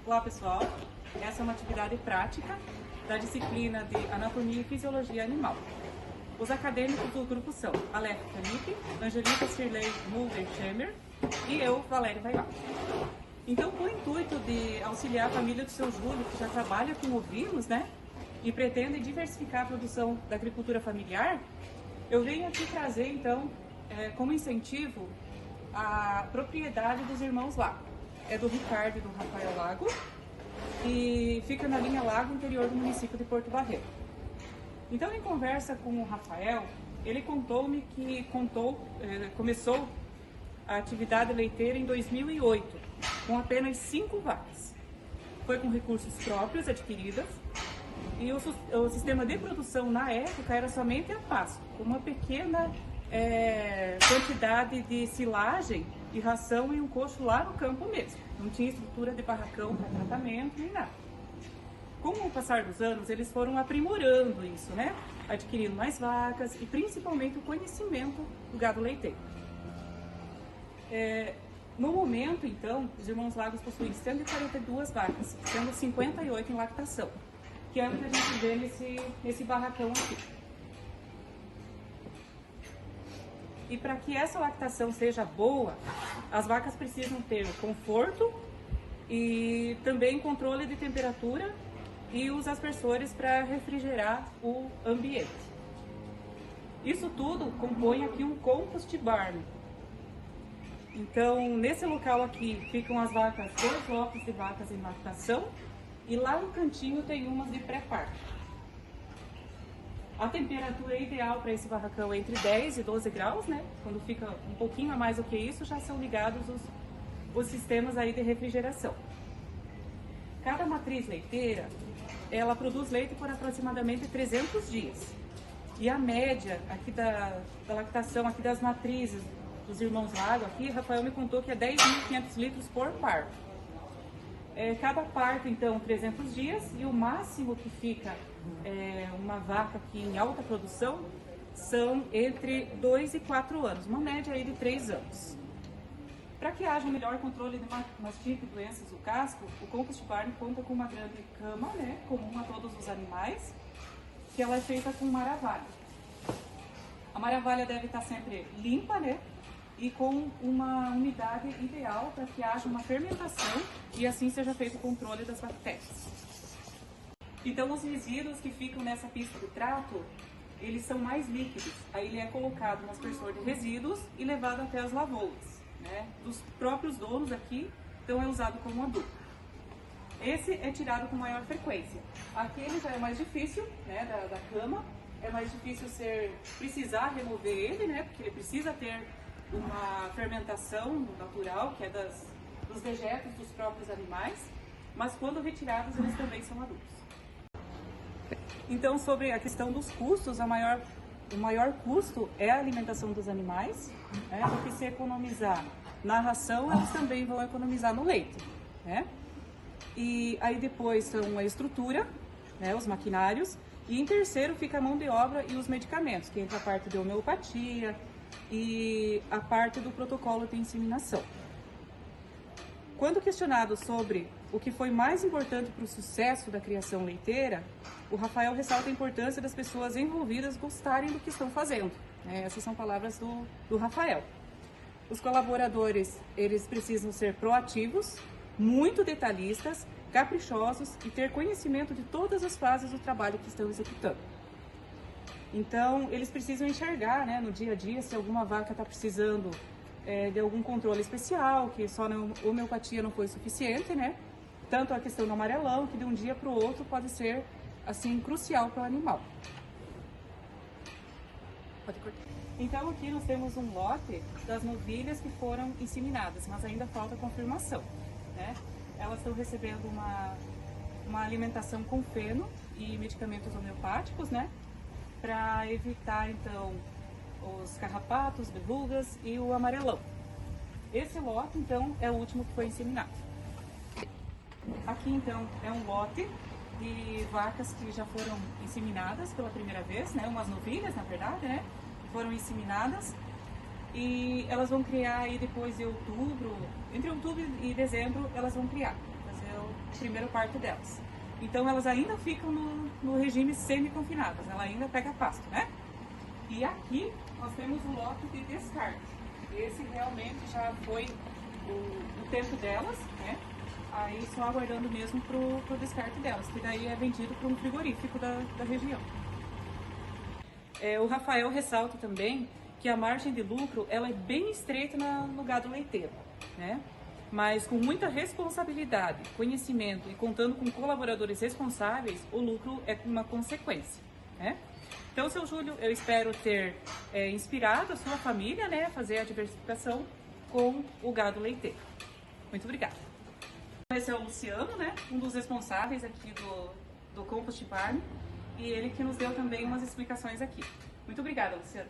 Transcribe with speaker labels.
Speaker 1: Olá pessoal, essa é uma atividade prática da disciplina de Anatomia e Fisiologia Animal. Os acadêmicos do grupo são Aleph Felipe, Angelita Shirley Mulder-Chemer e eu, Valéria Vailá. Então, com o intuito de auxiliar a família do seu Júlio, que já trabalha com ovinos, e pretende diversificar a produção da agricultura familiar, eu venho aqui trazer, então, como incentivo, a propriedade dos irmãos Lago. É do Ricardo e do Rafael Lago e fica na linha Lago, interior do município de Porto Barreiro. Então, em conversa com o Rafael, ele contou-me que começou a atividade leiteira em 2008, com apenas 5 vacas. Foi com recursos próprios adquiridos e o sistema de produção na época era somente a pasto, com uma pequena quantidade de silagem e ração e um coxo lá no campo mesmo. Não tinha estrutura de barracão para tratamento nem nada. Com o passar dos anos, eles foram aprimorando isso, adquirindo mais vacas e principalmente o conhecimento do gado leiteiro. No momento, então, os irmãos Lagos possuem 142 vacas, sendo 58 em lactação, que é o que a gente vê nesse barracão aqui. E para que essa lactação seja boa, as vacas precisam ter conforto e também controle de temperatura e os aspersores para refrigerar o ambiente. Isso tudo compõe aqui um compost barn. Então, nesse local aqui ficam as vacas, 2 blocos de vacas em lactação e lá no cantinho tem umas de pré-parto. A temperatura ideal para esse barracão é entre 10 e 12 graus, Quando fica um pouquinho a mais do que isso, já são ligados os sistemas aí de refrigeração. Cada matriz leiteira, ela produz leite por aproximadamente 300 dias. E a média aqui da lactação, aqui das matrizes dos irmãos Lago, aqui, Rafael me contou que é 10.500 litros por parto. Cada parto, então, 300 dias, e o máximo que fica uma vaca aqui em alta produção são entre 2 e 4 anos, uma média aí de 3 anos. Para que haja um melhor controle de mastite e doenças do casco, o compost barn conta com uma grande cama, comum a todos os animais, que ela é feita com maravalha. A maravalha deve estar sempre limpa, e com uma umidade ideal para que haja uma fermentação e assim seja feito o controle das bactérias. Então, os resíduos que ficam nessa pista de trato, eles são mais líquidos. Aí ele é colocado no aspersor de resíduos e levado até as lavouras, dos próprios donos aqui, então é usado como adubo. Esse é tirado com maior frequência. Aquele já é mais difícil, da cama, é mais difícil precisar remover ele, porque ele precisa ter uma fermentação natural, que é dos dejetos dos próprios animais, mas quando retirados eles também são adubos. Então, sobre a questão dos custos, o maior custo é a alimentação dos animais, porque se economizar na ração, eles também vão economizar no leite. E aí depois são a estrutura, os maquinários, e em terceiro fica a mão de obra e os medicamentos, que entra a parte de homeopatia e a parte do protocolo de inseminação. Quando questionado sobre o que foi mais importante para o sucesso da criação leiteira, o Rafael ressalta a importância das pessoas envolvidas gostarem do que estão fazendo. Essas são palavras do Rafael. Os colaboradores, eles precisam ser proativos, muito detalhistas, caprichosos e ter conhecimento de todas as fases do trabalho que estão executando. Então, eles precisam enxergar, no dia a dia, se alguma vaca está precisando de algum controle especial, que só na homeopatia não foi suficiente, Tanto a questão do amarelão, que de um dia para o outro pode ser, assim, crucial para o animal. Pode cortar. Então, aqui nós temos um lote das novilhas que foram inseminadas, mas ainda falta confirmação, Elas estão recebendo uma alimentação com feno e medicamentos homeopáticos, para evitar, então, os carrapatos, verrugas e o amarelão. Esse lote, então, é o último que foi inseminado. Aqui, então, é um lote de vacas que já foram inseminadas pela primeira vez, umas novilhas, na verdade, que foram inseminadas. E elas vão criar aí depois de outubro, entre outubro e dezembro, elas vão criar, fazer primeiro parto delas. Então elas ainda ficam no regime semi-confinadas, ela ainda pega pasto, né? E aqui nós temos o lote de descarte. Esse realmente já foi o tempo delas, né? Aí só aguardando mesmo pro descarte delas, que daí é vendido para um frigorífico da região. O Rafael ressalta também que a margem de lucro ela é bem estreita no gado leiteiro, né? Mas com muita responsabilidade, conhecimento e contando com colaboradores responsáveis, o lucro é uma consequência, né? Então, seu Júlio, eu espero ter inspirado a sua família, né, a fazer a diversificação com o gado leiteiro. Muito obrigada. Esse é o Luciano, né, um dos responsáveis aqui do Compost Farm, e ele que nos deu também umas explicações aqui. Muito obrigada, Luciano.